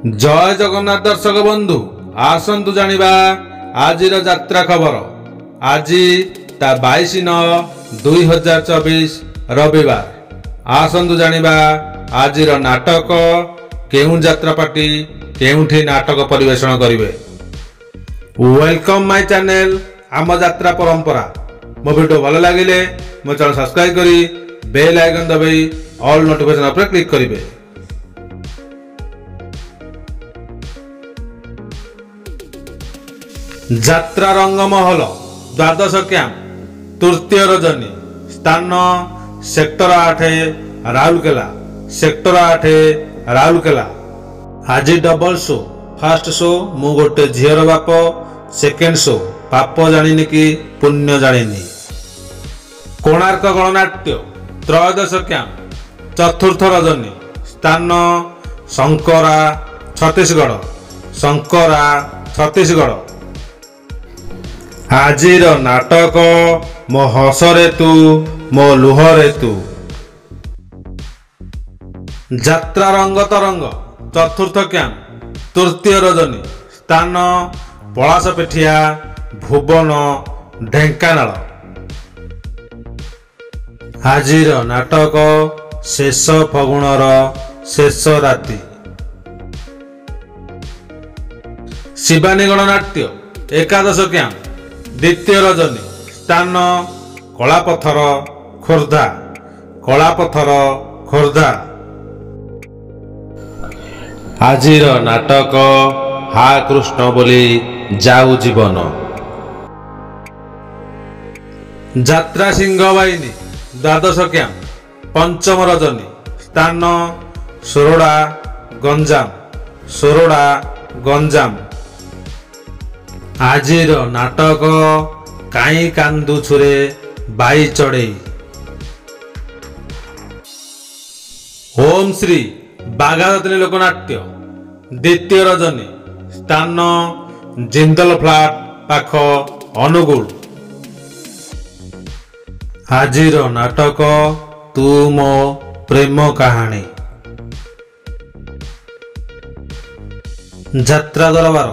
जय जगन्नाथ दर्शक बंधु आसतु जानिबा आजिर यात्रा खबर। आज 22/9/2024 रविवार। आसतु जानिबा आजिर नाटक केउं यात्रा पार्टी केउंठी नाटक परिवेषण करिवे। वेलकम माय चैनल आम यात्रा परंपरा। मो वीडियो भल लगिले मो चैनल सब्सक्राइब करी बेल आइकन दबाई ऑल नोटिफिकेशन पर क्लिक करिवे। यात्रा रंगमहल द्वादश कैंप तृतीय रजनी स्थान सेक्टर 8 राउरकेला। सेक्टर 8 राउरकेला। आज डबल शो। फर्स्ट शो मु गोटे झीर बाप, सेकेंड शो पाप जानी कि पुण्य जानी। कोणार्क गणनाट्य त्रयोदश कैंप चतुर्थ रजनी स्थान शंकरा छत्तीसगढ़। शंकरा छत्तीसगढ़। आजिर नाटक मो हसरे तू मो लुहरे तू। यात्रा रंग तरंग चतुर्थ कैंप तृतीय रजनी स्थान पलासपेठिया भुवन ढेंकानाल। आजिर नाटक शेष फगुणर शेष राति। शिवानी गणनाट्य एकादश कैंप द्वितीय रजनी स्थान कलापथर खोर्धा। कलापथर खोर्धा। आजिर नाटक हा कृष्ण बोली जाऊ जीवन। यात्रा सिंह बाहिनी द्वादश कैंप पंचम रजनी स्थान सोरोड़ा गंजाम। सोरोड़ा गंजाम। आजिर नाटक काई कांदु छुरे बाई चढ़े। ओम श्री बाघादत्नी लोकनाट्य द्वितीय रजनी स्थान जिंदल फ्लाट पाख अनुगुल। आजिर नाटक तू मो प्रेम कहानी। यात्रा दरबार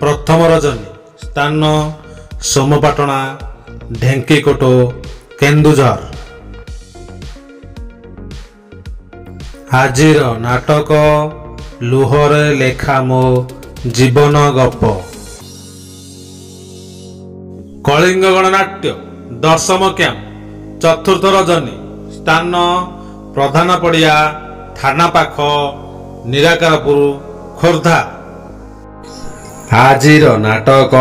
प्रथम रजनी स्थान सोमपाटणा ढेंकीकोट केन्दुझर। आजिर नाटक लुहरे लेखा मो जीवन गप। कलिंग गणनाट्य दशम कैंप चतुर्थ रजनी स्थान प्रधान पड़िया थाना पाख निराकारपुर खोर्धा। आजिर नाटक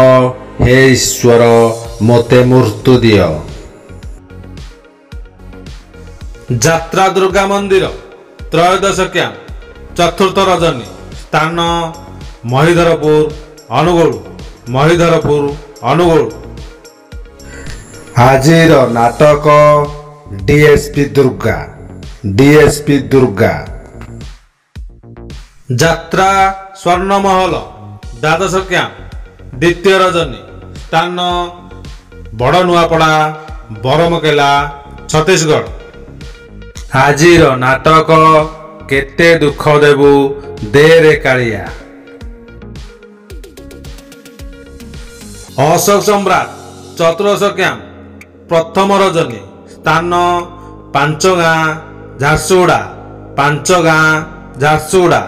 हे ईश्वर मोते मृत्यु दियो। यात्रा दुर्गा मंदिर त्रयोदश कैंप चतुर्थ रजनी स्थान महिधरपुर अनुगुल। महिधरपुर अनुगुल। आजिर नाटक डीएसपी दुर्गा। डीएसपी दुर्गा। यात्रा स्वर्णमहल द्वादश कैंप द्वितीय रजनी स्थान बड़ नुआपड़ा बरमकेला छत्तीसगढ़। आजिर नाटक केते दुख देबू देरे कालिया। अशोक सम्राट चतुर्दश कैंप प्रथम रजनी स्थान पांचगां झारसुगुड़ा। पांचगां झारसुगुड़ा।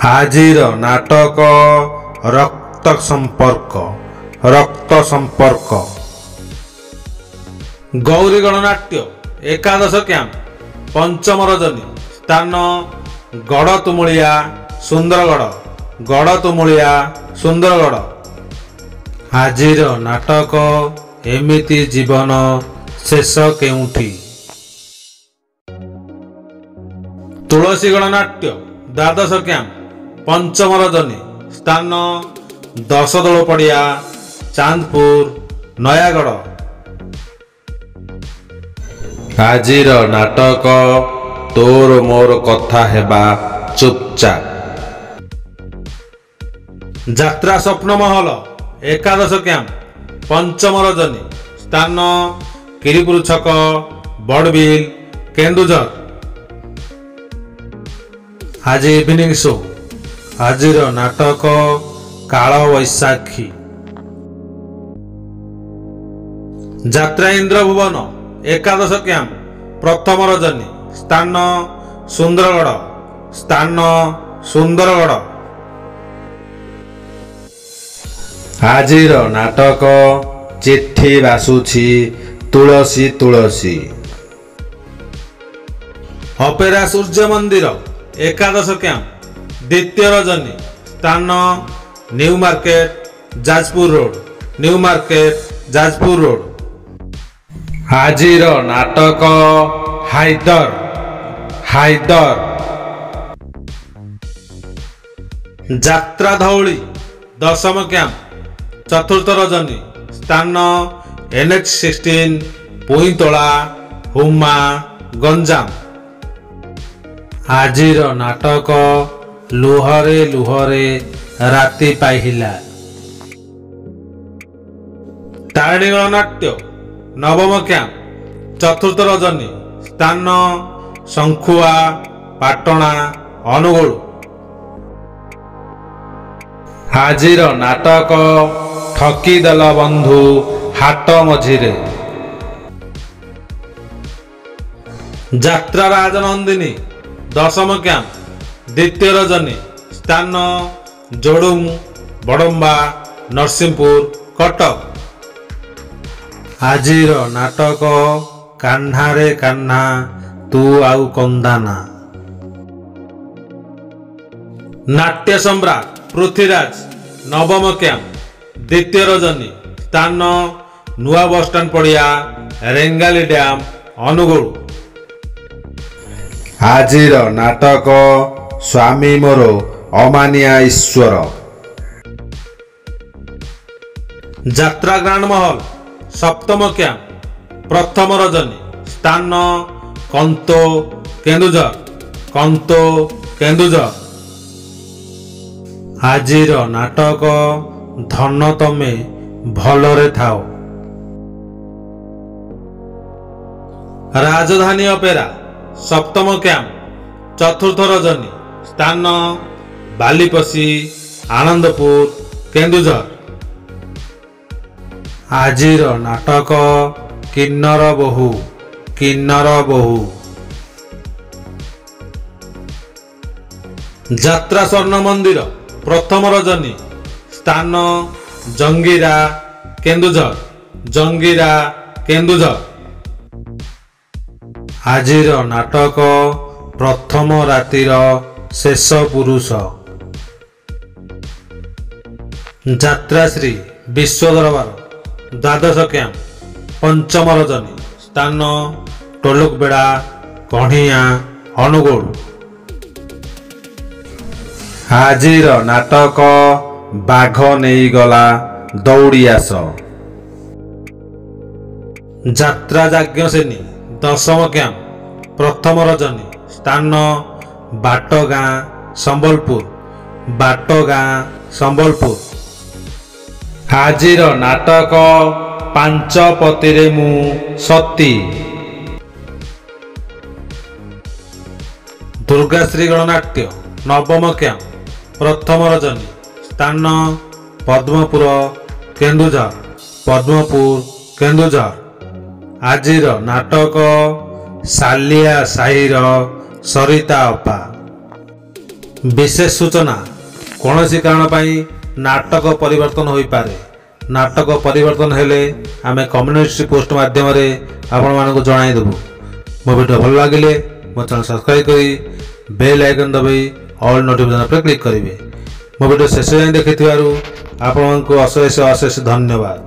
आजिर नाटक रक्त संपर्क। रक्त संपर्क। गौरी गणनाट्य एकादश कैंप पंचम रजनी स्थान गड़तुमुलिया सुंदरगढ़। गड़तुमुलिया सुंदरगढ़। आजिर नाटक एमिति जीवन शेष केउठी। तुलसी गणनाट्य द्वादश कैंप पंचम रजनी स्थान 10 दल पड़िया चांदपुर नयागढ़। आजिर नाटक तोर मोर कथा हेबा चुपचाप। यात्रा स्वप्न महल एकादश कैंप पंचम रजनी स्थान किरीपुर छक बड़बिल केन्दुझर। आज इवनिंग शो आज नाटक काल वैशाखी यात्रा इंद्रभुवन एकादश कैंप प्रथम रजनी स्थान सुंदरगढ़ आजिर नाटक चिट्ठी बासुछि तुलसी तुलसी अपेरा सूर्य मंदिर एकादश कैंप द्वितीय रजनी स्थान न्यू मार्केट जाजपुर रोड आजिर नाटक हाइदर यात्रा धौली दशम कैंप चतुर्थ रजनी स्थान NH16 पुईतोला हुम्मा गंजाम आजिर नाटक लुहरे लुहरे राति पाहिला तारिणी गणनाट्य नवम कैंप चतुर्थ रजनी स्थान शंखुआ पाटणा अनुगुल आजिर नाटक ठकीदेल बंधु हाट मझिरे यात्रा राजनंदिनी दशम कैंप द्वितीय रजनी स्थान जोड़ुम बड़म्बा नरसिंहपुर कटक आजिर नाटक कान्हा रे कान्हा तू आउ कंदाना नाट्य सम्राट पृथ्वीराज नवम कैंप द्वितीय रजनी स्थान नुआ बस स्टैंड पड़िया रेंगाली डैम अनुगुल आजिर नाटक स्वामी मोरो अमानिया ईश्वर यात्रा ग्रांड महल सप्तम कैंप प्रथम रजनी स्थान कंतो केन्दुझर आजिर नाटक धन तमे भलरे थाओ राजधानी अपेरा सप्तम कैंप चतुर्थ रजनी स्थान बालीपसी आनंदपुर केन्दुझर आजिर नाटक किन्नर बहु यात्रा स्वर्ण मंदिर प्रथम रजनी स्थान जंगीरा केन्दुझर आजिर नाटक प्रथम रातिर शेष पुरुष यात्रा श्री विश्व दरबार द्वादश कैंप पंचम रजनी स्थान टोलुकबेड़ा कढ़िया अनुगुल आजिर नाटक बाघ नहीं गला दौड़ी आस यात्रा जाज्ञसेनी दशम कैंप प्रथम रजनी स्थान बाटगाँ संबलपुर आजिर नाटक पांच पतिरे मु सती दुर्गाश्री गणनाट्य नवम कैंप प्रथम रजनी स्थान पद्मपुर केन्दुझर आजिर नाटक सालिया साहिर सरिता अपा विशेष सूचना कौनसी कारण पाई नाटक परिवर्तन हो पारे नाटक परिवर्तन हेले आमे कम्युनिटी पोस्ट माध्यम रे आपण मानक जणाई देबु मो वीडियो भल लागिले मो चैनल सब्सक्राइब करी बेल आइकन दबाई ऑल नोटिफिकेशन पर क्लिक करेंगे मो वीडियो शेष जाए देखिथिबारु आपण मानक अशेष धन्यवाद।